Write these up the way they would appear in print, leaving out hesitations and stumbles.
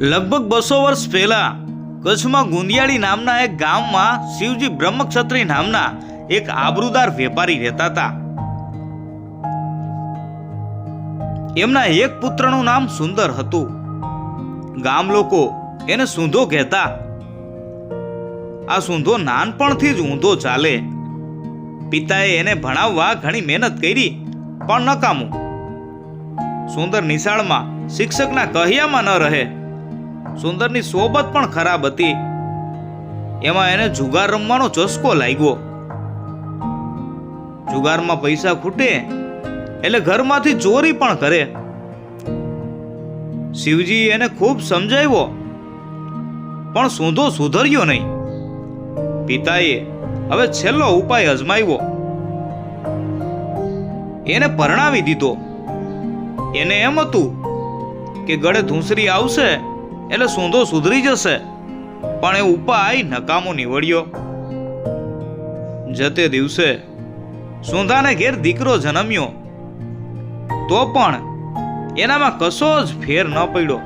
લગભગ 200 વર્ષ પહેલા કચ્છમાં ગુંદિયાળી નામના એક ગામમાં શિવજી બ્રહ્મક્ષત્રી નામના એક આબરૂદાર વેપારી રહેતા હતા. એમના એક પુત્રનું નામ સુંદર હતું. ગામ લોકો એને સૂંધો કહેતા. આ સૂંધો નાનપણથી જ ઊંધો ચાલે. પિતાએ એને ભણાવવા ઘણી મહેનત કરી પણ નકામું. સુંદર નિશાળમાં શિક્ષકના કહ્યામાં ન રહે. સુંદરની સોબત પણ ખરાબ હતી. એમાં એને જુગાર રમવાનો ચસ્કો લાગ્યો. જુગારમાં પૈસા ખૂટે એટલે ઘરમાંથી ચોરી પણ કરે. શિવજી એને ખૂબ સમજાવ્યો પણ સૂંધો સુધર્યો નહીં. પિતાએ હવે છેલ્લો ઉપાય અજમાવ્યો. એને પરણાવી દીધો. એને એમ હતું કે ગળે ધૂંસરી આવશે એટલે સૂંધો સુધરી જશે, પણ એ ઉપાય નકામો નીવડ્યો. જતે દિવસે સૂંધાને ઘેર દીકરો જન્મ્યો, તો પણ એનામાં કશો જ ફેર ન પડ્યો.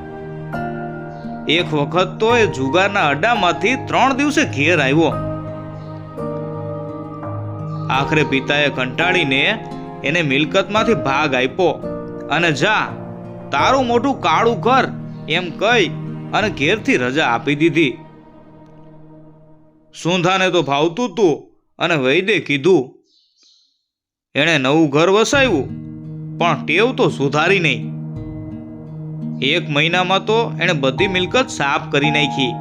એક વખત તો એ જુગારના અડ્ડામાંથી 3 દિવસે ઘેર આવ્યો. આખરે પિતાએ કંટાળીને એને મિલકતમાંથી ભાગ આપ્યો અને જા તારું મોટું કાળું કર એમ કહી અને ઘેરથી રજા આપી દીધી. સૂંધાને તો ભાવતું તું અને વૈદે કીધું. એણે નવું ઘર વસાવ્યું પણ ટેવ તો સુધારી નહીં. 1 મહિનામાં તો એણે બધી મિલકત સાફ કરી નાખી.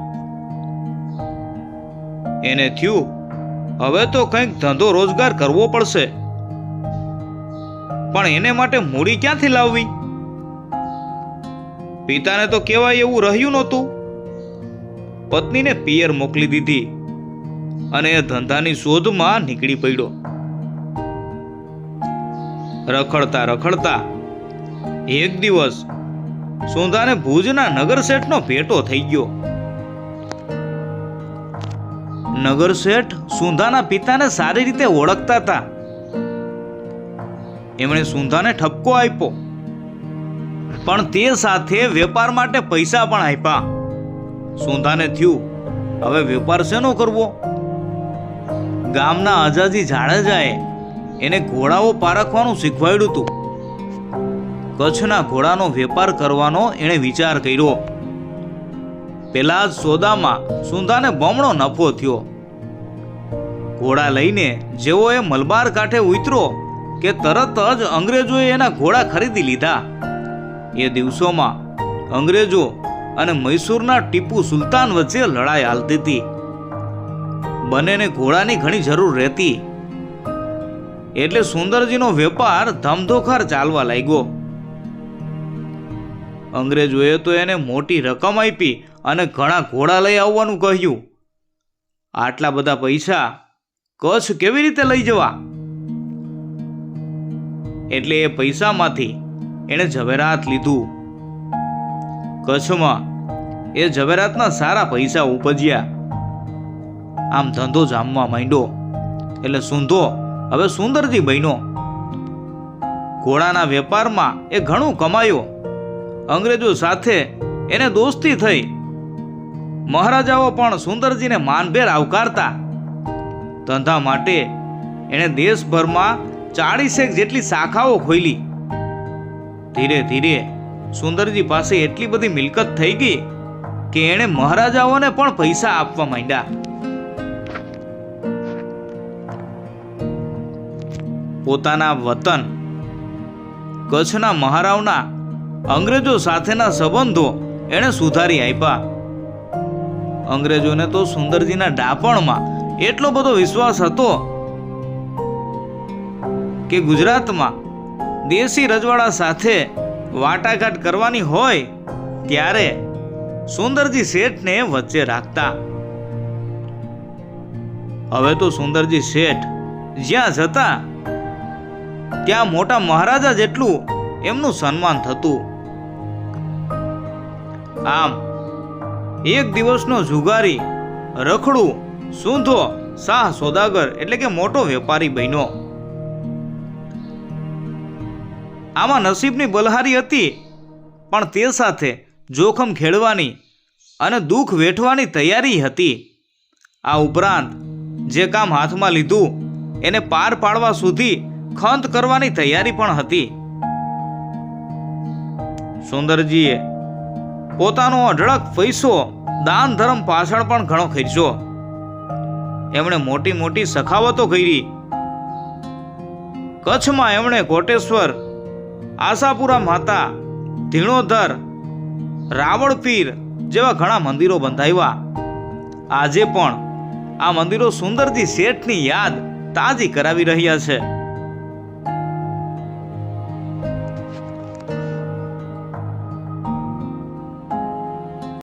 એને થયું હવે તો કંઈક ધંધો રોજગાર કરવો પડશે, પણ એને માટે મૂડી ક્યાંથી લાવવી? પિતાને તો કહેવાય એવું રહ્યું નહોતું. પત્નીને પિયર મોકલી દીધી અને એ ધંધાની શોધમાં નીકળી પડ્યો. રખડતા રખડતા એક દિવસ સૂંધાને ભુજના નગર શેઠનો ભેટો થઈ ગયો. નગર શેઠ સૂંધાના પિતાને સારી રીતે ઓળખતા હતા. એમણે સૂંધાને ઠપકો આપ્યો, પણ તે સાથે વેપાર માટે પૈસા પણ આપ્યા. સૂંધાને થયું હવે વેપાર શેનો કરવો? ગામના અજાજી જાડેજાએ એને ઘોડાઓ પારખવાનું શીખવાડ્યું હતું. કચ્છના ઘોડાનો વેપાર કરવાનો એણે વિચાર કર્યો. પેલા જ સોદામાં સૂંધાને બમણો નફો થયો. ઘોડા લઈને જેવો એ મલબાર કાંઠે ઉતર્યો કે તરત જ અંગ્રેજોએ એના ઘોડા ખરીદી લીધા. એ દિવસોમાં અંગ્રેજો અને મૈસૂરના ટીપુ સુલતાન વચ્ચે લડાઈ હાલતી હતી. બંનેને ઘોડાની ઘણી જરૂર રહેતી, એટલે સુંદરજીનો વેપાર ધમધોખાર ચાલવા લાગ્યો. અંગ્રેજોએ તો એને મોટી રકમ આપી અને ઘણા ઘોડા લઈ આવવાનું કહ્યું. આટલા બધા પૈસા કચ્છ કેવી રીતે લઈ જવા? એટલે એ પૈસામાંથી એણે ઝવેરાત લીધું. કચ્છમાં એ ઝવેરાતના સારા પૈસા ઉપજ્યા. આમ ધંધો જામવા માંડ્યો. એટલે સૂંધો હવે સુંદરજી બન્યો. ઘોડાના વેપારમાં એ ઘણું કમાયો. અંગ્રેજો સાથે એને દોસ્તી થઈ. મહારાજાઓ પણ સુંદરજીને માનભેર આવકારતા. ધંધા માટે એણે દેશભરમાં 40 જેટલી શાખાઓ ખોલી. ધીરે ધીરે સુંદરજી પાસે એટલી બધી મિલકત થઈ ગઈ કે એણે મહારાજાઓને પણ પૈસા આપવા માંડ્યા. પોતાના વતન કચ્છના મહારાવના અંગ્રેજો સાથેના સંબંધો એણે સુધારી આપ્યા. અંગ્રેજોને તો સુંદરજીના ડાપણમાં એટલો બધો વિશ્વાસ હતો કે ગુજરાતમાં દેશી રજવાડા સાથે વાટાઘાટ કરવાની હોય ત્યારે સુંદરજી શેઠને વચ્ચે રાખતા. હવે તો સુંદરજી શેઠ જ્યાં જતા ત્યાં મોટા મહારાજા જેટલું એમનું સન્માન થતું. આમ એક દિવસનો જુગારી રખડું સૂંધો શાહ સોદાગર એટલે કે મોટો વેપારી બન્યો. આમાં નસીબની બલહારી હતી, પણ તે સાથે જોખમ ખેડવાની અને દુઃખ વેઠવાની તૈયારી હતી. આ ઉપરાંત જે કામ હાથમાં લીધું એને પાર પાડવા સુધી ખંત કરવાની તૈયારી પણ હતી. સુંદરજીએ પોતાનો અઢળક પૈસો દાન ધર્મ પાછળ પણ ઘણો ખર્ચ્યો. એમણે મોટી મોટી સખાવતો કરી. કચ્છમાં એમણે કોટેશ્વર, આશાપુરા માતા, ધીણોધર, રાવળપીર જેવા ઘણા મંદિરો બંધાવ્યા. આજે પણ આ મંદિરો સુંદરજી શેઠની યાદ તાજી કરાવી રહ્યા છે.